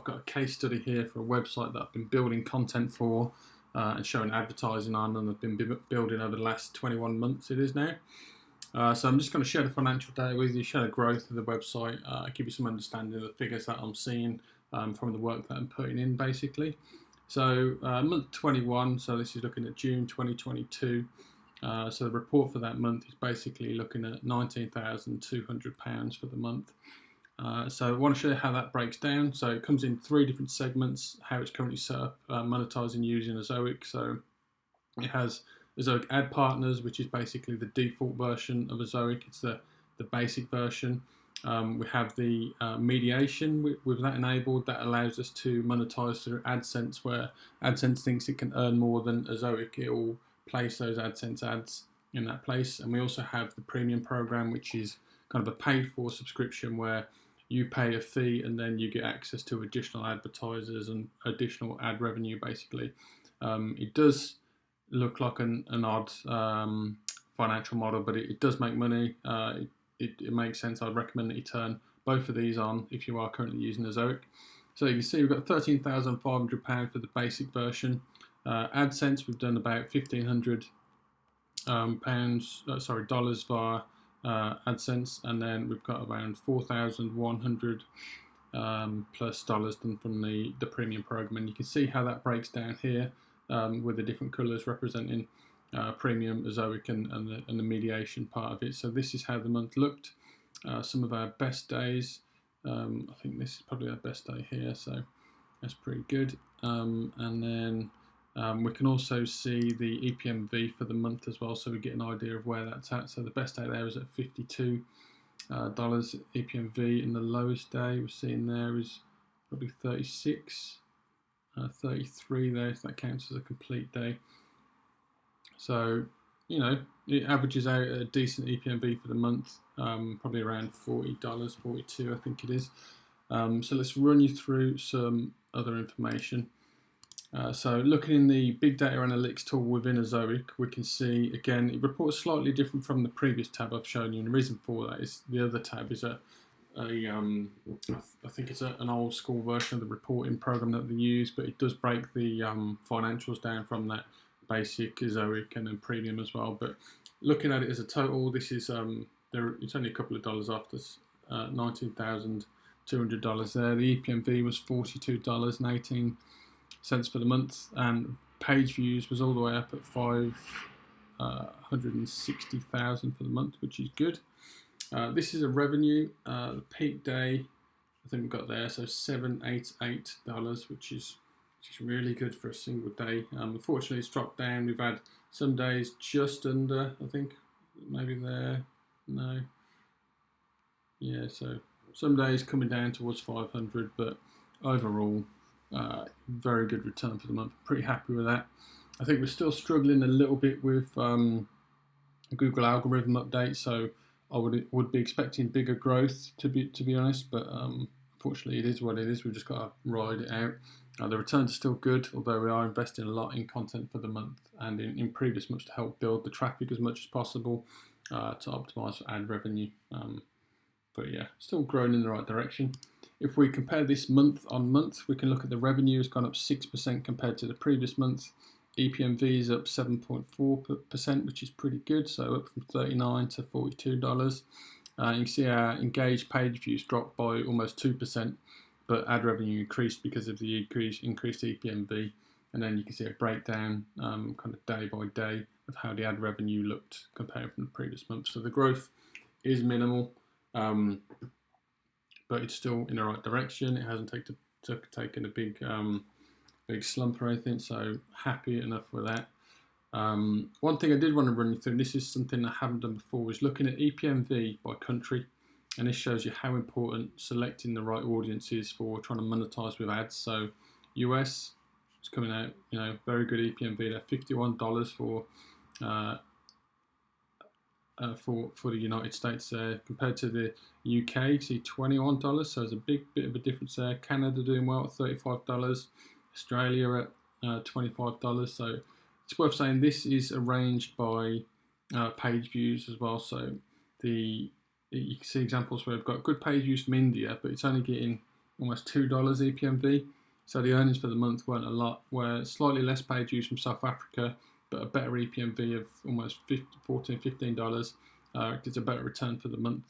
got a case study here for a website that I've been building content for and showing advertising on, and I've been building over the last 21 months it is now. So I'm just going to share the financial data with you, share the growth of the website, give you some understanding of the figures that I'm seeing from the work that I'm putting in basically. So month 21, so this is looking at June 2022. So the report for that month is basically looking at £19,200 for the month. So I want to show you how that breaks down. So it comes in 3 different segments, how it's currently set up, monetizing using Ezoic. So it has Ezoic Ad Partners, which is basically the default version of Ezoic. It's the basic version. We have the mediation with that enabled. That allows us to monetize through Adsense, where Adsense thinks it can earn more than Ezoic. It will place those Adsense ads in that place. And we also have the premium program, which is kind of a paid for subscription where you pay a fee and then you get access to additional advertisers and additional ad revenue basically. It does look like an odd financial model, but it does make money. It makes sense. I'd recommend that you turn both of these on if you are currently using Ezoic. So you can see we've got £13,500 for the basic version. AdSense, we've done about $1,500 dollars via AdSense, and then we've got around $4,100 plus dollars done from the premium program. And you can see how that breaks down here with the different colours representing premium, Ezoic, and the mediation part of it. So this is how the month looked. Some of our best days. I think this is probably our best day here, so that's pretty good. And then we can also see the EPMV for the month as well, so we get an idea of where that's at. So the best day there is at $52 EPMV, and the lowest day we're seeing there is probably 36, 33 there, if that counts as a complete day. So, you know, it averages out a decent EPMV for the month, probably around $40, 42 I think it is. So let's run you through some other information. So looking in the big data analytics tool within Ezoic, we can see again it reports slightly different from the previous tab I've shown you, and the reason for that is the other tab is I think it's an old school version of the reporting program that they use, but it does break the financials down from that basic, Ezoic, and then premium as well. But looking at it as a total, this is it's only a couple of dollars off. This $19,200 there. The EPMV was $42.18 for the month, and page views was all the way up at 560,000 for the month, which is good. This is a revenue. The peak day, I think we got there, so $788, which is really good for a single day. Unfortunately, it's dropped down. We've had some days just under, I think, maybe there. No. Yeah, so some days coming down towards 500, but overall, very good return for the month. Pretty happy with that. I think we're still struggling a little bit with Google algorithm update, so I would be expecting bigger growth to be honest, but unfortunately it is what it is. We've just got to ride it out. The returns are still good, although we are investing a lot in content for the month and in previous months to help build the traffic as much as possible to optimize for ad revenue. But yeah, still growing in the right direction. If we compare this month on month, we can look at the revenue has gone up 6% compared to the previous month. EPMV is up 7.4%, which is pretty good, so up from $39 to $42. You can see our engaged page views dropped by almost 2%, but ad revenue increased because of the increased EPMV. And then you can see a breakdown kind of day by day of how the ad revenue looked compared from the previous month. So the growth is minimal, but it's still in the right direction. It hasn't taken a big slump or anything, so happy enough with that. One thing I did want to run you through, and this is something I haven't done before, is looking at EPMV by country, and this shows you how important selecting the right audience is for trying to monetize with ads. So US is coming out, you know, very good EPMV there, $51 for the United States there, compared to the UK, you see $21, so there's a bit of a difference there. Canada doing well at $35, Australia at $25, so it's worth saying this is arranged by page views as well. So you can see examples where we've got good page views from India, but it's only getting almost $2 EPMV. So the earnings for the month weren't a lot. Were slightly less page views from South Africa, but a better EPMV of almost $14, $15. It's a better return for the month.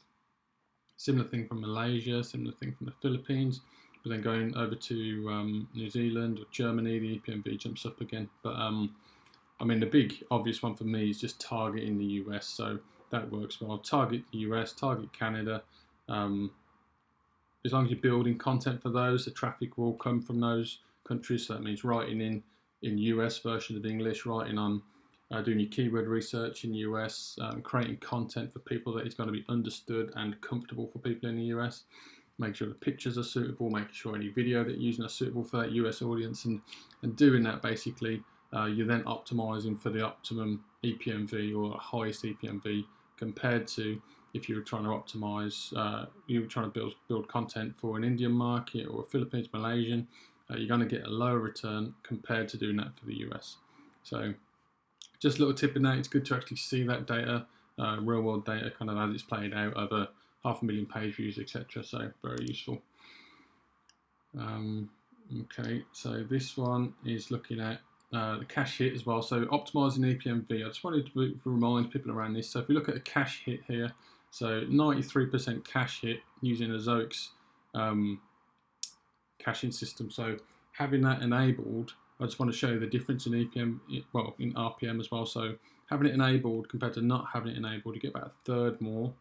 Similar thing from Malaysia, similar thing from the Philippines. But then going over to New Zealand or Germany, the EPMV jumps up again. But I mean, the big obvious one for me is just targeting the US. So that works well. Target the US, target Canada. As long as you're building content for those, the traffic will come from those countries. So that means writing in US version of English, writing on doing your keyword research in US, creating content for people that is going to be understood and comfortable for people in the US. Make sure the pictures are suitable, making sure any video that you're using are suitable for that US audience, and doing that basically, you're then optimizing for the optimum EPMV or highest EPMV compared to if you were trying to optimize, you were trying to build content for an Indian market or a Philippines, Malaysian, you're going to get a lower return compared to doing that for the US. So just a little tip in that, it's good to actually see that data, real world data, kind of as it's played out over 500,000 page views, etc. So very useful. Okay, so this one is looking at the cash hit as well. So optimizing EPMV. I just wanted to remind people around this. So if we look at the cash hit here, so 93% cash hit using Ezoic's caching system. So having that enabled, I just want to show you the difference in EPM, well, in RPM as well. So having it enabled compared to not having it enabled, you get about a third more.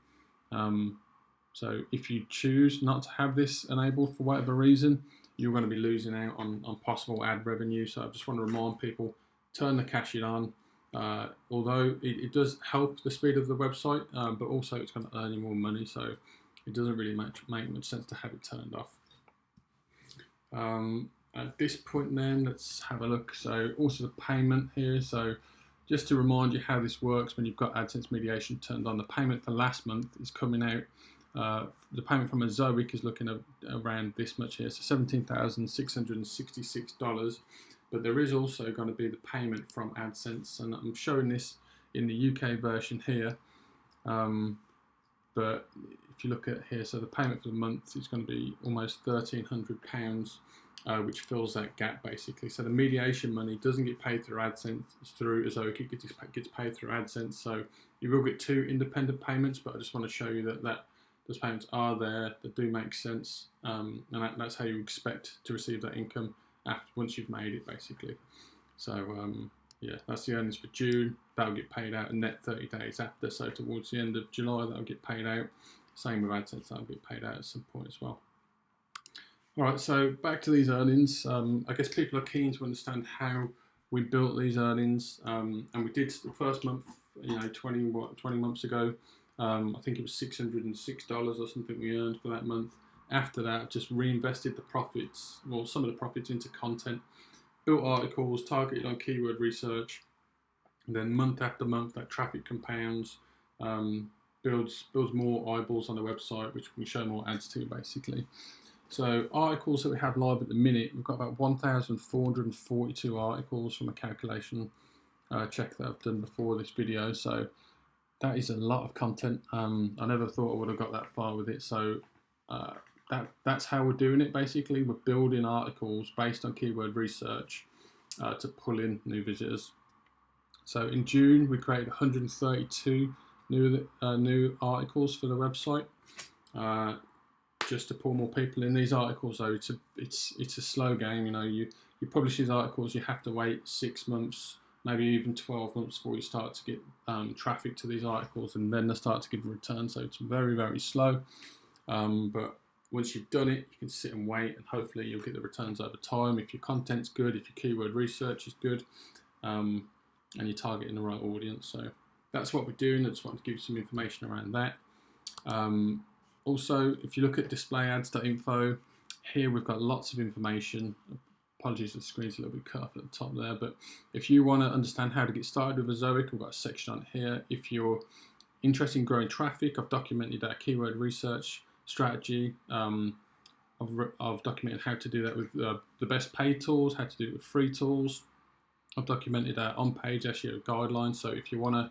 So if you choose not to have this enabled for whatever reason, you're going to be losing out on possible ad revenue. So I just want to remind people, turn the caching on. Although it does help the speed of the website, but also it's going to earn you more money. So it doesn't really make much sense to have it turned off. At this point then, let's have a look. So also the payment here. So just to remind you how this works when you've got AdSense mediation turned on, the payment for last month is coming out. The payment from Ezoic is looking at around this much here, so $17,666. But there is also going to be the payment from AdSense, and I'm showing this in the UK version here. But if you look at here, so the payment for the month is going to be almost £1,300, which fills that gap basically. So the mediation money doesn't get paid through AdSense, it's through Ezoic, it gets paid through AdSense. So you will get two independent payments, but I just want to show you that those payments are there, that do make sense, and that's how you expect to receive that income once you've made it basically. So yeah, that's the earnings for June. That'll get paid out a net 30 days after, so towards the end of July that'll get paid out. Same with AdSense, that'll get paid out at some point as well. Alright, so back to these earnings. I guess people are keen to understand how we built these earnings, and we did the first month, 20 months ago. I think it was $606 or something we earned for that month. After that, just reinvested the profits, well, some of the profits into content, built articles, targeted on keyword research. And then month after month, that traffic compounds, builds more eyeballs on the website, which we can show more ads to basically. So articles that we have live at the minute, we've got about 1,442 articles from a calculation check that I've done before this video. So that is a lot of content. I never thought I would have got that far with it. So that's how we're doing it basically. We're building articles based on keyword research to pull in new visitors. So in June, we created 132 new articles for the website, just to pull more people in. These articles, though, it's a slow game. You publish these articles, you have to wait 6 months, maybe even 12 months before you start to get traffic to these articles, and then they start to give a return. So it's very, very slow. But once you've done it, you can sit and wait, and hopefully you'll get the returns over time. If your content's good, if your keyword research is good, and you're targeting the right audience. So that's what we're doing. I just wanted to give you some information around that. Also, if you look at displayads.info, here we've got lots of information. Apologies, the screen's a little bit cut off at the top there, but if you want to understand how to get started with Ezoic, we've got a section on here. If you're interested in growing traffic, I've documented our keyword research strategy. I've documented how to do that with the best paid tools, how to do it with free tools. I've documented our on-page SEO guidelines. So if you want to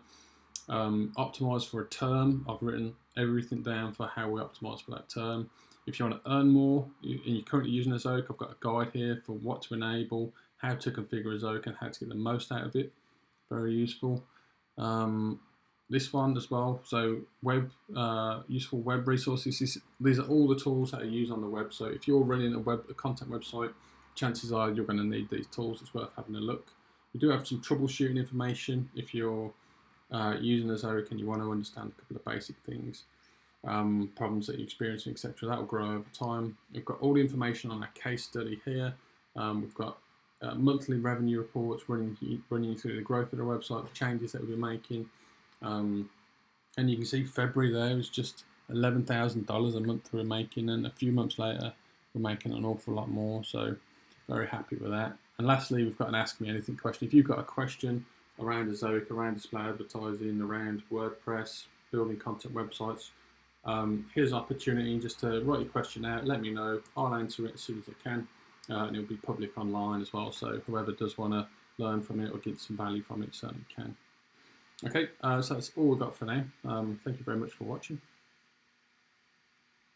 optimize for a term, I've written everything down for how we optimize for that term. If you want to earn more and you're currently using Ezoic, I've got a guide here for what to enable, how to configure Ezoic, and how to get the most out of it. Very useful. This one as well. So useful web resources. These are all the tools that are used on the web. So if you're running a content website, chances are you're going to need these tools. It's worth having a look. We do have some troubleshooting information if you're using Ezoic and you want to understand a couple of basic things, problems that you're experiencing, etc. That will grow over time. We've got all the information on our case study here. We've got monthly revenue reports running you through the growth of the website, the changes that we'll be making. And you can see February there was just $11,000 a month we were making, and a few months later we're making an awful lot more, so very happy with that. And lastly, we've got an Ask Me Anything question. If you've got a question around Ezoic, around display advertising, around WordPress, building content websites, here's an opportunity just to write your question out, let me know, I'll answer it as soon as I can, and it'll be public online as well, so whoever does want to learn from it or get some value from it certainly can. Okay, so that's all we've got for now. Thank you very much for watching.